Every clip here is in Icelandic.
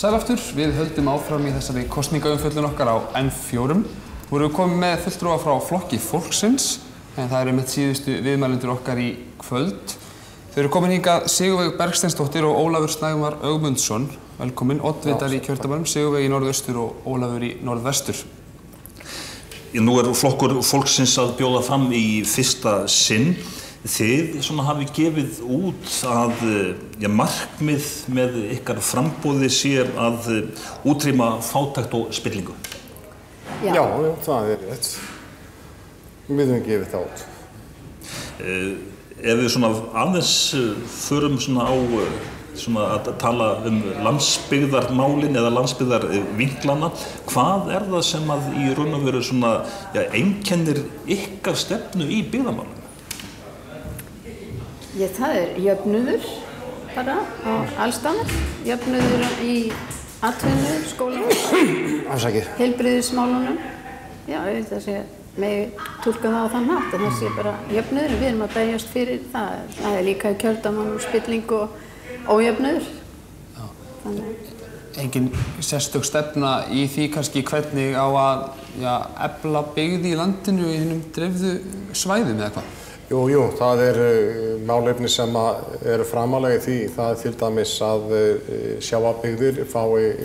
Sæl aftur, við höldum áfram í þessari kosningaumfjöllun okkar á N4. Nú erum við komið með fulltrúa frá Flokki fólksins, en það eru með síðustu viðmælendur okkar í kvöld. Þau eru komin hingað Sigurveig Bergsteinsdóttir og Ólafur Snævar Ögmundsson. Velkomin, oddvitar í kjördæmanum, Sigurveig í norðaustur og Ólafur í norðvestur. Nú Flokkur fólksins að bjóða fram í fyrsta sinn. Þið hafi gefið út að markmið með ykkar framboði sé að útrýma fátækt og spillingu. Já, það rétt. Við höfum gefið það út. Ef við aðeins förum á að tala landsbyggðarmálin eða landsbyggðarvinklana, hvað það sem að í raun og veru einkennir ykkar stefnu í byggðamálum? Það jöfnuður bara á allstaðar, jöfnuður í atvinnu, skóla, heilbrigðismálunum. Já, það sé megi túlka það á þann hátt, að það sé bara jöfnuður. Við erum að berjast fyrir það. Það líka í kjördæmanum spilling og ójöfnuður. Engin sérstök stefna í því kannski hvernig á að efla byggð í landinu í hinum dreifðu svæðum eða hvað? Jú, það málefni sem eru framalega í því. Það til dæmis að sjávarbyggðir fái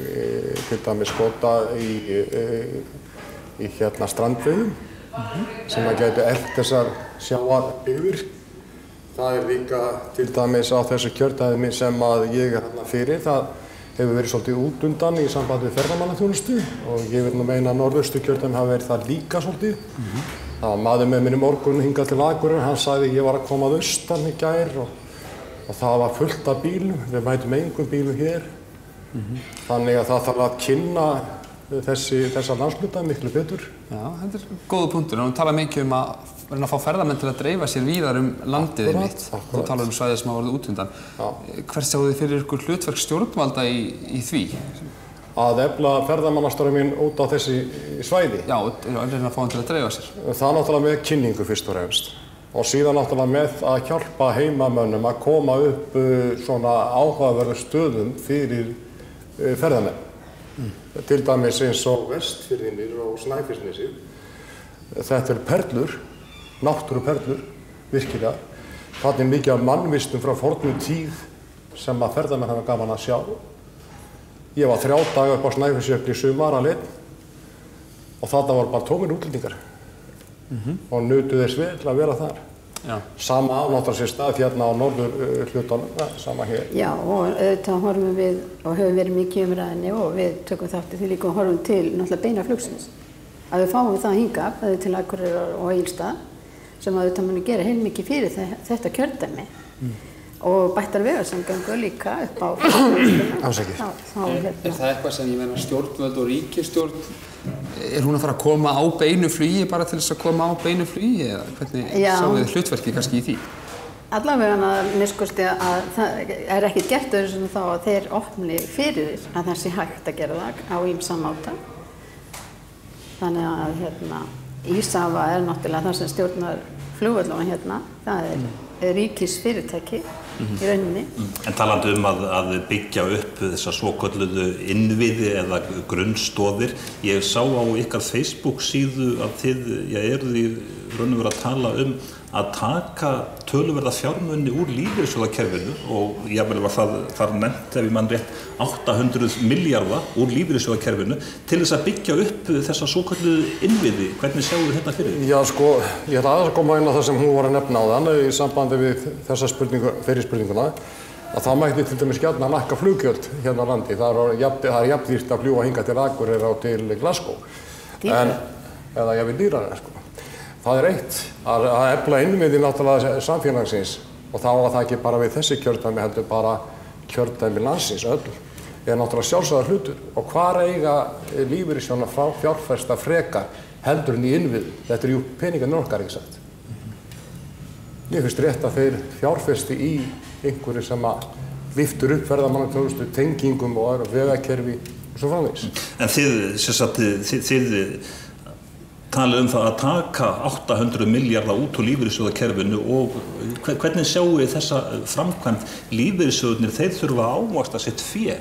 til dæmis kvóta í strandveiðum sem að gæti eflt þessar sjávarbyggðir. Það líka til dæmis á þessu kjördæmi sem að ég hérna fyrir. Það hefur verið svolítið út undan í sambandi við ferðamannaþjónustu og ég vil nú meina að norðausturkjördæmi hafi verið það líka svolítið. Það var maður með mér í morgun hingað til Akureyrar, hann sagði ég var að koma að austan í gær og það var fullt af bílum, við mætum engum bílum hér. Þannig að það þarf að kynna þessa landshluta miklu betur. Já, þetta góður punktur. Við tala mikið að reyna að fá ferðamenn til að dreifa sér víðar landið mitt. Þú talar svæðið sem hafa orðið út undan. Hvert sjáu þið fyrir ykkur hlutverk stjórnvalda í því? Að efla ferðamannastrauminn út á þessi svæði. Já, reyna að fá hann til að dreifa sér. Það náttúrulega með kynningu fyrst og fremst. Og síðan náttúrulega með að hjálpa heimamönnum að koma upp svona áhugaverðum stöðum fyrir ferðamenn. Til dæmis eins og Vestfirðinir og Snæfellsnesið. Þetta perlur, náttúruperlur, virkilega. Þarna mikið af mannvistum frá fornu tíð sem að ferðamenn hafa gaman að sjá. Ég var 3 daga upp á Snæfellsjökli í sumar alveg og þarna voru bara tómir útlendingar og nutu þess vel að vera þar. Sama náttúrulega sér stað hérna á norðurhlutanum, sama hér. Já, og auðvitað horfum við og höfum verið mikið í umræðunni og við tökum þátt í því líka og horfum til náttúrulega beina flugsins. Að við fáum það hingað, bæði til Akureyrar og Egilsstað, sem auðvitað muni gera heilmikið fyrir þetta kjördæmi. Og bættar vegarsamgöngur líka upp á Afsakið. Það eitthvað sem ég meina stjórnvöld og ríkisstjórn, hún að fara að koma á beinu flugi bara til þess að koma á beinu flugi eða hvernig sjáum við hlutverki kannski í því? Allavega að minnskosti að það ekkert gert öðru þá að þeir opni fyrir að það sé hægt að gera það á ýmsa máta. Þannig að Ísafa náttúrulega það sem stjórnar flugvöllunum hérna, það ríkisfyrirtæki í rauninni. En talandi að byggja upp þessa svokölluðu innviði eða grunnstoðir. Ég sá á ykkar Facebook síðu að þið eruð í raun og veru að tala að taka töluverða fjármuni úr lífeyrissjóðakerfinu og jafnvel var það nefnt ef ég man rétt 800 milljarða úr lífeyrissjóðakerfinu til þess að byggja upp þessa svokölluðu innviði. Hvernig sjáum við þetta fyrir? Já, ég ætla aðeins að koma inn á það sem hún var að nefna áðan í sambandi við þessa fyrirspurninguna að það mætti til dæmis gjarnan lækka fluggjöld hérna á landi. Það er jafndýrt að fljúga hingað til Akureyrar og til Glasgow. Eða jafnvel dýrara, Það eitt að efla innviði náttúrulega samfélagsins og þá að það ekki bara við þessi kjördæmi heldur bara kjördæmi landsins öll náttúrulega sjálfsagður hlutur og hvar eiga lífeyrissjóðirnir frá fjárfesta frekar heldur en í innviði. Þetta jú peningarnir okkar, ekki satt. Mér finnst rétt að þeir fjárfesti í einhverju sem að lyftur upp ferðamannaþjónustu, tengingum og vegakerfi og svo framvegis. En þið talið það að taka 800 milljarða út úr lífeyrissjóðakerfinu og hvernig sjáum við þessa framkvæmd lífeyrissjóðirnir, þeir þurfa að ávaxta sitt fé?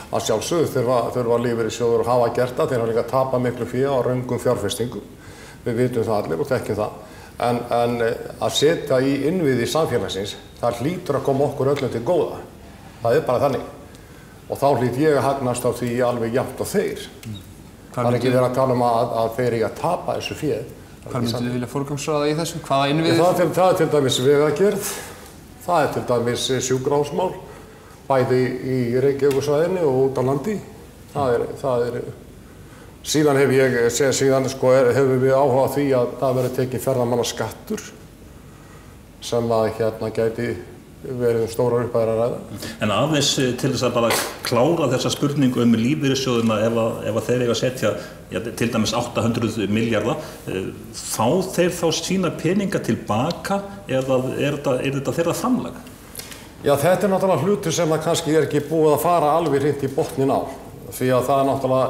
Að sjálfsögðu þurfa lífeyrissjóðir að hafa gert það, þeir hafa líka tapað miklu fé á röngum fjárfestingum. Við vitum það allir og þekkjum það. En að setja í innviði samfélagsins, það hlýtur að koma okkur öllum til góða. Það bara þannig. Og þá hlýt ég að hagnast á því alveg jafnt og þeir. Það ekki verið að tala að þeir eru að tapa þessu fé. Hvað myndu þið vilja forgangsraða í þessu? Hvaða innviðir? Það til dæmis vegagerð, það til dæmis sjúkrahúsmál, bæði í Reykjavíkursvæðinu og út á landi. Síðan hefur við áhuga á því að það verið tekinn ferðamannaskattur sem að gæti verið stórar upphæðir að ræða. En aðeins til þess að bara klára þessa spurningu lífeyrissjóðina ef þeir eiga að setja til dæmis 800 milljarða, fá þeir þá sína peninga tilbaka eða er þetta þeirra framlag? Já, þetta náttúrulega hlutur sem það kannski ekki búið að fara alveg hreint í botninn á. Því að það náttúrulega,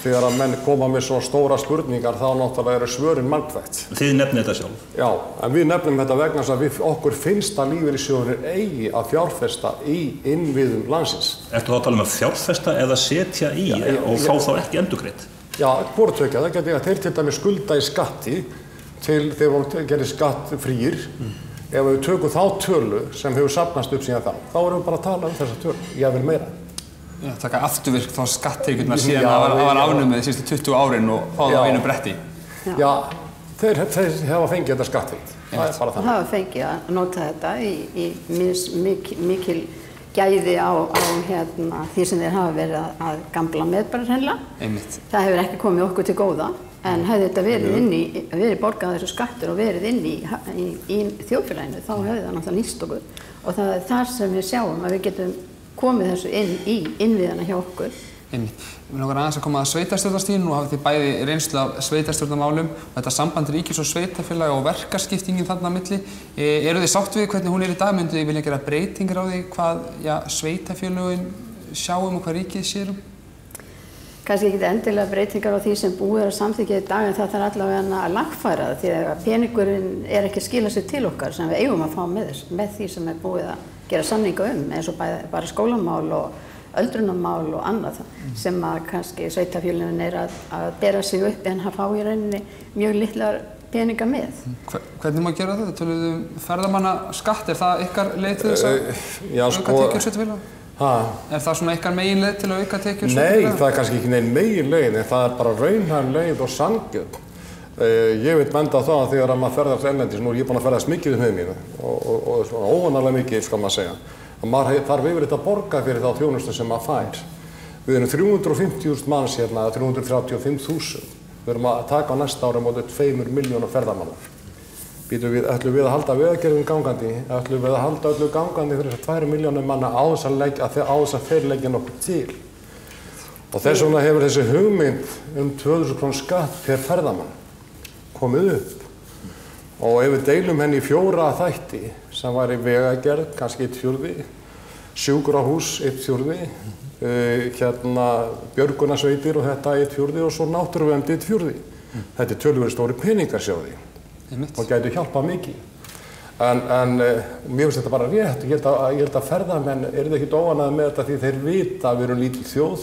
þegar að menn koma með svo stóra spurningar, þá náttúrulega eru svörin margþætt. Þið nefnið þetta sjálf? Já, en við nefnum þetta vegna þess að okkur finnst að lífeyrissjóðir eigi að fjárfesta í innviðum landsins. Ertu þá að tala um að fjárfesta eða setja í og fá þá ekki endurgreitt? Já, hvort tveggja, það geti að þeir til dæmis skulda í skatti til þegar voru gerir skattfríir. Ef við tökum þá tölu sem hefur safnast upp síðan þá erum við bara að tala um þessa tölu, ég vil meira. Já, taka afturvirk þá skattekjurnar síðan það var afnumið síðustu 20 árin og fá það á einu bretti. Já, þeir hafa fengið þetta skattfrítt. Það er bara þannig. Það hafa fengið að nota þetta í mikil gæði á því sem þeir hafa verið að gambla með bara hreinlega. Einmitt. Það hefur ekki komið okkur til góða, en hefði þetta verið borgað þessu skattur og verið í þjóðfélaginu, þá hefði það náttúrulega nýst okkur. Og það er þar sem við sjáum að við getum komið þessu inn í innviðana hjá okkur. Einmitt. Við langar aðeins að koma að sveitarstjórnarstiginu. Nú hafið þið bæði reynslu af sveitarstjórnarmálum og þetta samband ríkis og sveitarfélaga og verkaskiptingin þarna á milli. Eru þið sátt við hvernig hún er í dag? Myndu þið vilja gera breytingar á því hvað sveitarfélögin sjáum og hvað ríkið sér um? Kannski ekki endilega breytingar á því sem búið að samþykkja í dag, en það þarf allavega að lagfæra það því að peningurinn er ekki að skila sér til okkar sem við eigum að fá með því sem er búið að gera samninga eins og bara skólamál og öldrunarmál og annað sem að kannski sveitarfélögin er að bera sig upp en að fá í rauninni mjög litlar peninga með. Hvernig má gera þetta? Töluðum ferðamannaskatt, er það ykkar leið til þess að auka tekjur sveitarfélaga? Er það svona ykkar meginleið til að auka tekjur sveitarfélaga? Nei, það er kannski ekki nein meginleið, en það er bara raunhæf leið og sanngjörn. Ég vil benda á það að þegar maður ferðast erlendis, nú er ég búinn að ferðast mikið um heiminn og svona óvanalega mikið, skal maður segja, að maður þarf yfirleitt að borga fyrir þá þjónustu sem maður fær. Við erum 350.000 manns hérna, 335.000. Við erum að taka á næsta ári móti 2 milljónir ferðamanna. Ætlum við að halda vegagerðin gangandi, ætlum við að halda öllu gangandi fyrir þessar 2 milljónir manna á þess að þeir leggja nokkuð til. Og þess vegna hefur þessi hugmynd 2000 kr. Skatt per ferðamann komið upp. Og ef við deilum henni í 4 þætti sem væri vegagerð, kannski 1/4, sjúkrahús 1/4, björgunarsveitir og þetta 1/4 og svo náttúruvernd 1/4. Þetta er töluvert stóri peningar sjá því og gætu hjálpað mikið. En mér finnst þetta bara rétt. Ég held að ferðamenn eru ekkert óánægðir með þetta því þeir vita að við erum lítil þjóð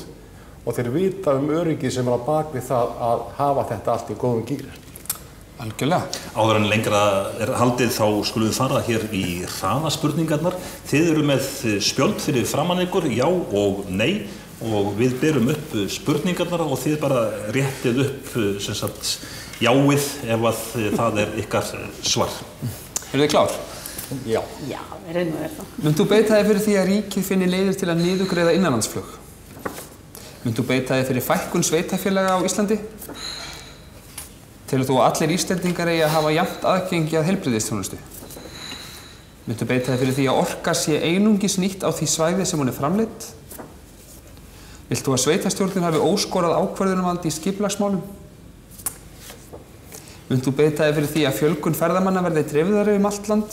og þeir vita öryggið sem er á bak við það að hafa þetta allt í góðum gír. Algjörlega. Áður en lengra er haldið þá skulum við fara hér í hraðaspurningarnar. Þið eru með spjöld fyrir framan ykkur, já og nei, og við berum upp spurningarnar og þið bara réttið upp sem sagt jáið ef að það er ykkar svar. Eru þið klár? Já. Já, við reynum að vera það. Munt þú beita þig fyrir því að ríkið finni leiðir til að niðurgreiða innanlandsflug? Munt þú beita þig fyrir fækkun sveitarfélaga á Íslandi? Telur þú að allir Íslendingar eigi að hafa jafnt aðgengi að heilbrigðisþjónustu? Munt þú beita þig fyrir því að orka sé einungis nýtt á því svæði sem hún er framleidd? Vilt þú að sveitarstjórnin hafi óskorað ákvörðunarvald í skipulagsmálum? Munt þú beita þig fyrir því að fjölgun ferðamanna verði dreifðari allt land?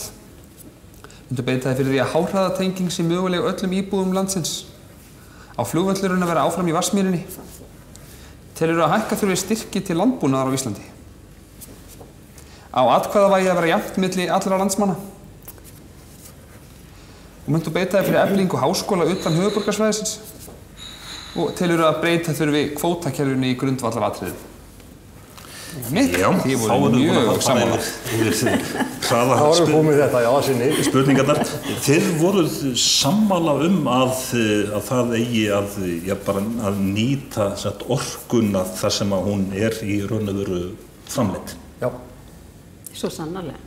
Munt þú beita þig fyrir því að háhraðatenging sé möguleg öllum íbúðum landsins? Á flugvöllurinn að vera áfram í Vatnsmýrinni? Telur þú að hækka þurfi styrki til landbúnaðar á Íslandi? Á atkvæðavægi að vera jafnt milli allra landsmanna? Og munt þú beita þig fyrir eflingu háskóla utan höfuðborgarsvæðisins? Og telurðu að breyta þurfi kvótakerfinu í grundvallaratriði? Já, þá erum við búin að fara yfir hraða spurningarnar. Þið voruð sammála að það eigi að nýta orkuna þar sem að hún í raun og veru framleidd. Já. Svo sannarlega.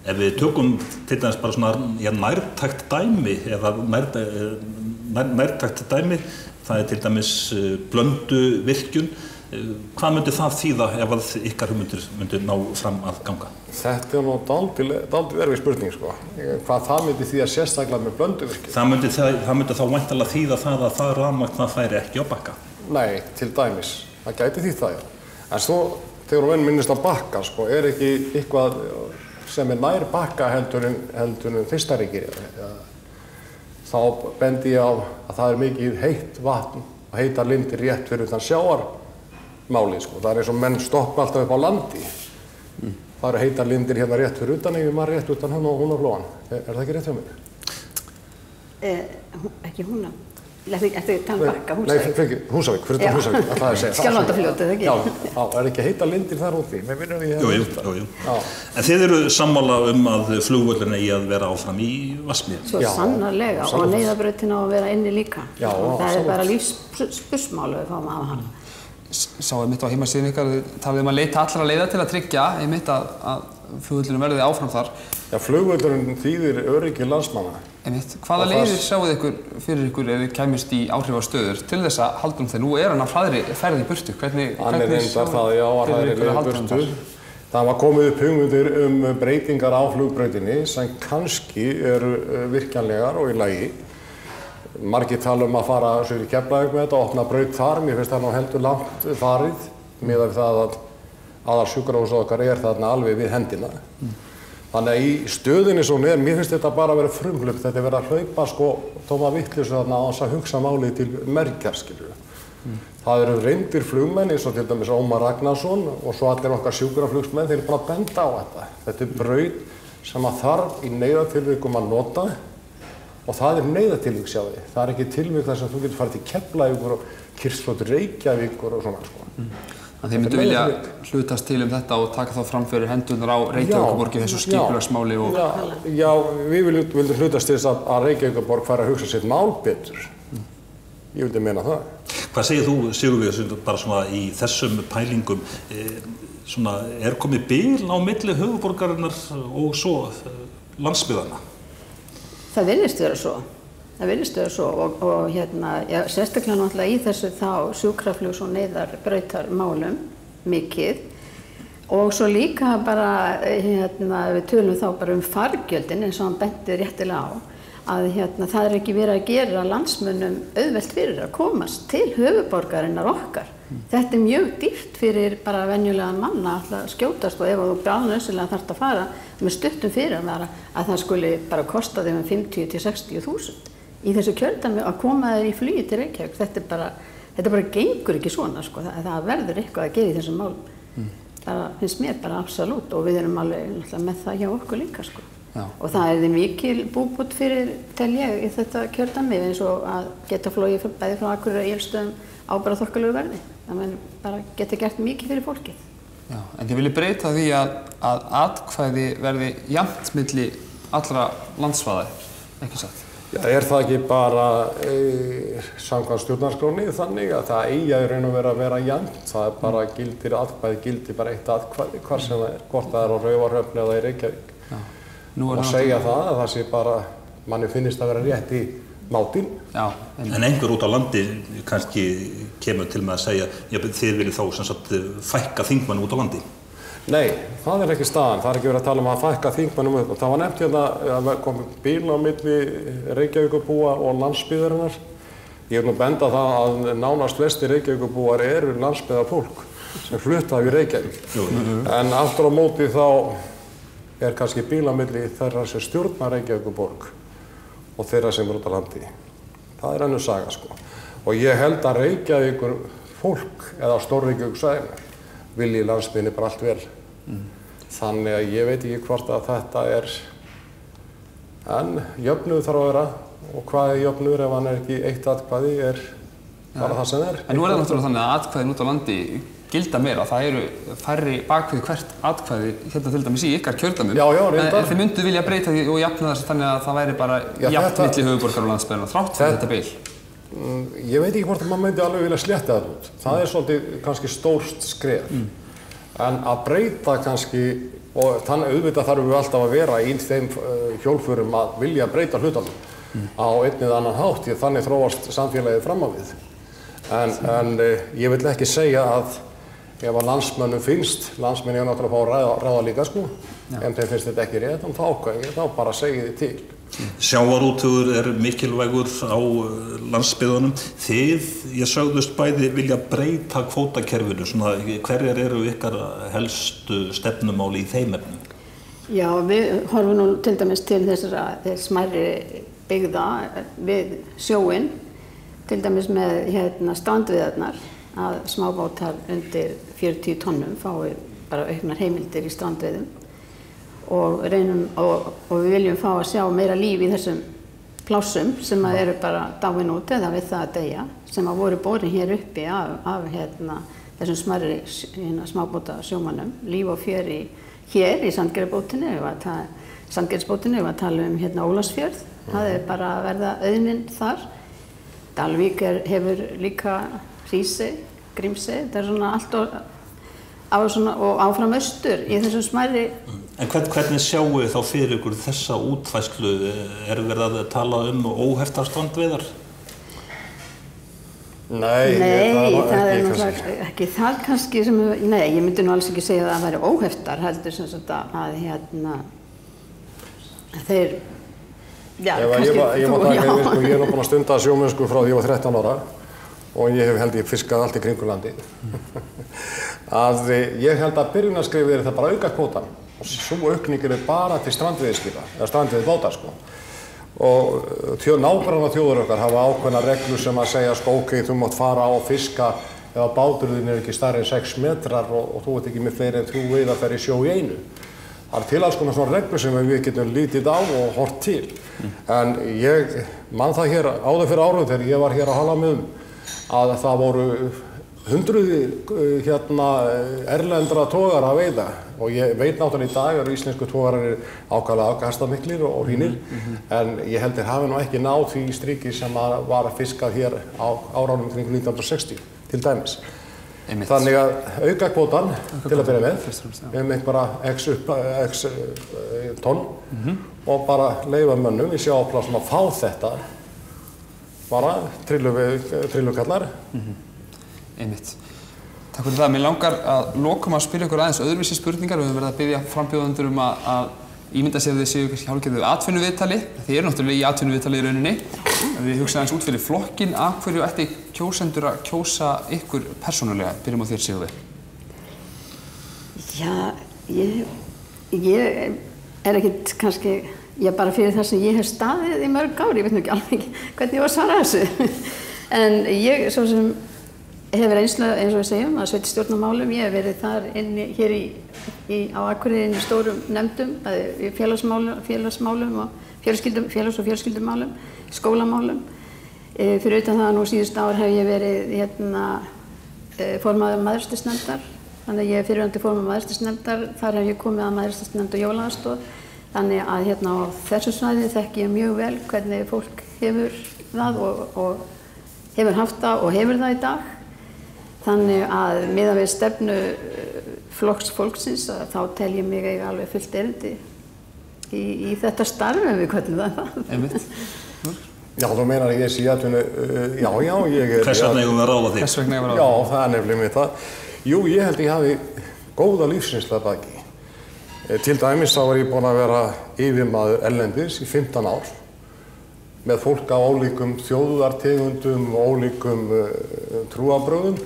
Ef við tökum til dæmis bara svona nærtækt dæmi, eða nærtækt dæmi, það til dæmis Blönduvirkjun. Hvað myndi það þýða ef að ykkar hugmyndir myndi ná fram að ganga? Þetta nú dálítið erfið spurning, sko. Hvað það myndi þýða sérstaklega með Blönduvirkjun? Það myndi þá væntanlega þýða það að það rafmagn það færi ekki á Bakka? Nei, til dæmis. Það gæti þýtt það, já. En svo, þegar þú minnist á Bakka, sko, ekki eitthvað sem nær Bakka heldur en Þeistareykir. Þá bendi ég á að það mikið heitt vatn og heitar lindir rétt fyrir utan sjávarmáli, sko. Það eins og menn stoppa alltaf upp á landi. Það eru heitar lindir hérna rétt fyrir utan, ef maður rétt utan Húnaflóan. Það ekki rétt hjá mér? Ekki Húna. Ertu tala Bakka, Húsavík? Nei, Húsavík, fyrir utan Húsavík. Skjálfandafljótið, ekki? Já, ekki heitar lindir þar úti. Jú. En þið eru sammála að flugvöllurinn eigi að vera áfram í Vatnsmýri? Svo sannarlega, og neyðarbrautin á að vera inni líka. Já, það bara lífsspursmál að við fáum að hana. Sáðu mitt á heimasíðunni ykkar, talið að leita allra leiða til að tryggja einmitt að flugvöllurinn verði áfram þar. Já, flugvöllurinn þýðir öryggi landsmanna. Einmitt. Hvaða leiðir sjáuð ykkur fyrir ykkur ef þið kæmust í áhrifastöður til þess að halda þegar nú hann á hraðri ferð í burtu? Hvernig reyndar það, já, að hraðri leið í burtu. Það var komið upp hugmyndir breytingar á flugbrautinni sem kannski eru virkjanlegar og í lagi. Margir tala að fara í Keflavík með þetta og opna braut þar. Mér finnst það nú heldur langt farið miðað við það að aðalsjúkrahúsið okkar þarna alveg við hendina. Þannig að í stöðinni svo mér finnst þetta bara að vera frumhlaup. Þetta verið að hlaupa tóma vitleysu þarna á þess að hugsa málið til mergjar, skilur. Það eru reyndir flugmenn eins og til dæmis Ómar Ragnarsson og svo allir okkar sjúkraflugsmenn, þeir bara benda á þetta. Þetta braut sem að þarf í neyðartilvikum að nota. Og það neyðartilvik, sjáðu. Það ekki tilvik þar sem þú getur farið til Keflavíkur og Kyrrslótt Reykjavíkur og svona, sko. Þið myndu vilja hlutast til þetta og taka þá fram fyrir hendurnar á Reykjavíkurborg þessu skipulagsmáli og... Já, við vildum hlutast til þess að Reykjavíkurborg fari að hugsa sitt mál betur. Ég vildi meina það. Hvað segir þú, Sigurður, bara svona í þessum pælingum, komið bil á milli höfuðborgarinnar og svo landsbyggðanna? Það virðist vera svo. Og sérstaklega náttúrulega í þessu þá sjúkraflugs- og neyðarbrautarmálum mikið. Og svo líka bara, við tölum þá bara fargjöldin eins og hann benti réttilega á, að það ekki verið að gera landsmönnum auðvelt fyrir að komast til höfuðborgarinnar okkar. Þetta mjög dýrt fyrir bara venjulegan mann að skjótast og ef þú bráðnauðsynlega þarft að fara með stuttum fyrir að það skuli bara kosta þeim 50 til 60.000 í þessu kjördæmi að koma þér í flugi til Reykjavík. Þetta bara gengur ekki svona, sko. Það verður eitthvað að gera í þessum málum. Það finnst mér bara absolutt og við erum alveg með það hjá okkur líka, sko. Já. Og það er mikil búbút fyrir, tel ég, í þetta kjördæmi eins og að geta flogið bæði frá Akureyri og Egilsstöðum á bara þokkalegu verði. Það bara geta gert mikið fyrir fólkið. Já, en þið viljið breyta því að atkvæði verði jafnt milli allra landsvæða, ekki satt? Já, það ekki bara samkvæmt stjórnarskránni þannig að það eigi að raun og vera jafnt. Það bara gildir bara eitt atkvæði, hvar sem það er, hvort það er á Raufarhöfn eða í Reykjavík. Og segja það að það sé bara, manni finnist að vera rétt í mátinn. En einhver út á landi kannski kemur til með að segja, þið viljið þá sem sagt fækka þingmann út á landi? Nei, það er ekki staðan. Það er ekki verið að tala að fækka þingmannum. Það var nefnt að kom bíl á milli Reykjavíkurbúa og landsbyggðarinnar. Ég nú benda það að nánast flestir Reykjavíkurbúar eru landsbyggðarfólk sem flutta í Reykjavík. En aftur á móti þá er kannski bíl á milli þeirra sem stjórna Reykjavíkurborg og þeirra sem út á landi. Það er önnur saga, sko. Og ég held að Reykjavíkur fólk eða Stór-Reykjavíkursvæðinu vilji landsbyggðinni bara allt vel. Þannig að ég veit ekki hvort að þetta en jöfnuður þarf að vera og hvað er jöfnuður ef hann ekki eitt atkvæði bara það sem er. En nú það náttúrulega þannig að atkvæðin út á landi gilda meira. Það eru færri bakvið hvert atkvæði hérna til dæmis í ykkar kjördæmum. En þið myndu vilja breyta því og jafna þessu þannig að það væri bara jafn milli höfuðborgar og landsbyggðar þrátt fyrir þetta bil. Ég veit ekki hvort maður myndi alveg vilja slétta það út. Það svolítið kannski stórt skref. En að breyta kannski, og þannig auðvitað þarfum við alltaf að vera í þeim hjólförum að vilja breyta hlutunum á einn eða annan hátt, því þannig þróast samfélagið fram á við. En ég vil ekki segja að ef að landsmönnum finnst, landsmenn eru náttúrulega að fá að ráða líka sko, en þeim finnst þetta ekki rétt, þá bara segi þið til. Sjávarútvegur mikilvægur á landsbyggðunum. Ég sögðust bæði vilja breyta kvótakerfinu, svona hverjar eru ykkar helstu stefnumáli í þeim efnum? Já, við horfum nú til dæmis til þessara smærri byggða við sjóinn, til dæmis með strandveiðarnar, að smábátar undir 40 tonnum fái bara auknar heimildir í strandveiðum og við viljum fá að sjá meira líf í þessum plássum sem eru bara dáin út eða við það að deyja, sem að voru borin hér uppi af þessum smærri smábáta sjómannum, líf og fjör hér í Sandgerðisbótinni, við að tala um Ólafsfjörð, það bara að verða auðnin þar. Dalvík hefur líka Hrísey, Grímsey, þetta svona allt og áfram austur í þessum smærri. En hvernig sjáu þið þá fyrir ykkur þessa útfærslu? Verið að tala óheftar strandveiðar? Nei, það náttúrulega ekki það kannski sem, nei, ég myndi nú alls ekki segja að það væri óheftar, heldur sem sagt að þeir, já, kannski þú, já. Ég nú búinn að stunda sjómennsku frá því ég var 13 ára og ég hef held ég fiskað allt í kringum landið. Að ég held að byrjunarskrefið það bara auka kvótann og sú aukning bara til strandveiðiskipa, eða strandveiðibáta sko. Og nágrannaþjóðir okkar hafa ákveðnar reglur sem að segja sko, ok, þú mátt fara á fiska ef að báturinn ekki stærri en 6 metrar og þú ert ekki með fleiri en 3 veiðarfæri í sjó í einu. Það til alls konar svona reglur sem við getum lítið á og hort til. En ég man það hér áður fyrir árum þegar ég var hér á Halamiðum að það voru hundruð erlendra togara að veiða og ég veit náttúrulega í dag eru íslensku togarar ákaflega afkastamiklir og hrínir en ég held þeir hafi nú ekki náð því striki sem var fiskað hér á árunum kring 1960 til dæmis. Þannig að auka kvótann til að byrja með einhverja x tonn og bara leyfa mönnum í sjávarplássum að fá þetta bara trillukallar. Einmitt. Takk fyrir það. Mér langar að lokum að spyrja ykkur aðeins öðruvísi spurningar. Við höfum verið að biðja frambjóðendur að ímynda sér að þið séu kannski hálfgerðu atvinnuviðtali. Þið eru náttúrulega í atvinnuviðtali í rauninni. Við hugsaðum aðeins út fyrir flokkinn. Af hverju ætti kjósendur að kjósa ykkur persónulega? Byrjum á þér, Sigurveig. Já, ég ekkert kannski, bara fyrir það sem ég hef staðið í mörg ár. Ég veit nú ekki alveg hvernig ég var að svara þessu. En ég, svo sem hefur reynslu, eins og við segjum, að sveitarstjórnarmálum. Ég hef verið þar hér á Akureyri inn í stórum nefndum, í félagsmálum og félags- og fjölskyldumálum, skólamálum. Fyrir utan það nú síðust ár hef ég verið formaður mæðrastyrksnefndar. Þannig að ég er fyrrverandi formaður mæðrastyrksnefndar. Þar hef ég komið að mæðrastyrksnefnd og jólaaðstoð. Þannig að á þessu svæði þekki ég mjög vel hvernig fólk hefur það og hefur haft það og hefur það í dag. Þannig að miðað við stefnu flokks fólksins þá tel ég mig eiga alveg fullt erindi í þetta starf ef við köllum það. Einmitt. Já, þú meinar ég sé atvinnu, já, ég er... Hvers vegna eigum við að ráða þig? Hvers vegna eigum við að ráða þig? Já, það nefnilega mér það. Jú, ég held ég hafi góða lífsreynslu að baki. Til dæmis þá var ég búinn að vera yfirmaður erlendis í 15 ár með fólk á ólíkum þjóðartegundum og ólíkum trúarbrögðum.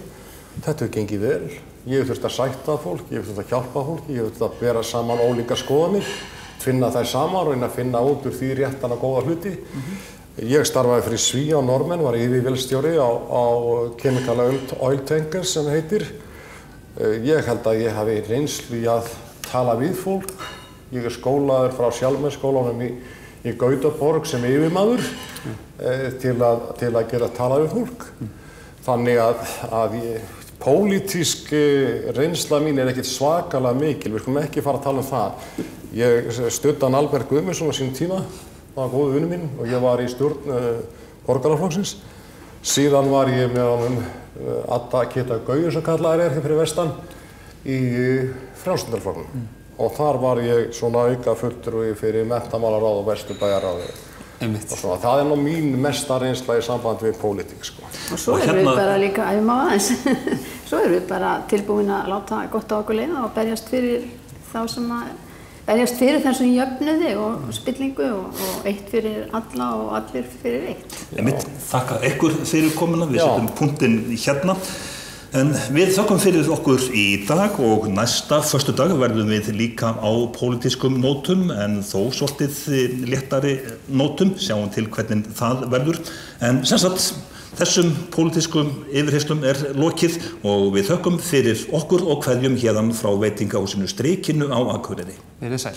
Þetta hefur gengið vel. Ég hef þurft að sætta fólk, ég hef þurft að hjálpa fólki, ég hef þurft að bera saman ólíkar skoðanir, finna þær saman og reyna að finna út úr því réttan og góða hluti. Ég starfaði fyrir Svía og Norðmenn, var yfirvélstjóri á Chemical Oil Tankers sem heitir. Ég held að ég hafi reynslu í að tala við fólk. Ég er skólaður frá Sjálfmennskólanum í Gautaborg sem yfirmaður til að geta tala við fólk. Þannig að pólitísk reynsla mín ekkert svakalega mikil, við skulum ekki fara að tala um það. Ég studdi hann Albert Guðmundsson á sínum tíma, það var góður vinur minn og ég var í stjórn Borgaraflokksins. Síðan var ég með honum Adda Keta Gauju sem kallaður hér fyrir vestan í Frjálslyndarflokknum. Og þar var ég svona aukafulltrúi fyrir menntamálaráð og Vesturbæjarráð. Og svona, það nú mín mesta reynsla í sambandi við pólitík, sko. Og svo erum við bara líka, ef maður aðeins, svo erum við bara tilbúin að láta gott á okkur leiða og berjast fyrir þá sem berjast fyrir þessum jöfnuði og spillingu og eitt fyrir alla og allir fyrir eitt. Þakka ykkur fyrir komuna, við setjum punktinn hérna. En við þökkum fyrir okkur í dag og næsta föstudag verðum við líka á pólitískum nótum en þó svolítið léttari nótum, sjáum til hvernig það verður. En sem sagt, þessum pólitískum yfirheyrslum lokið og við þökkum fyrir okkur og kveðjum héðan frá veitingahúsinu Strikinu á Akureyri. Verið sæl.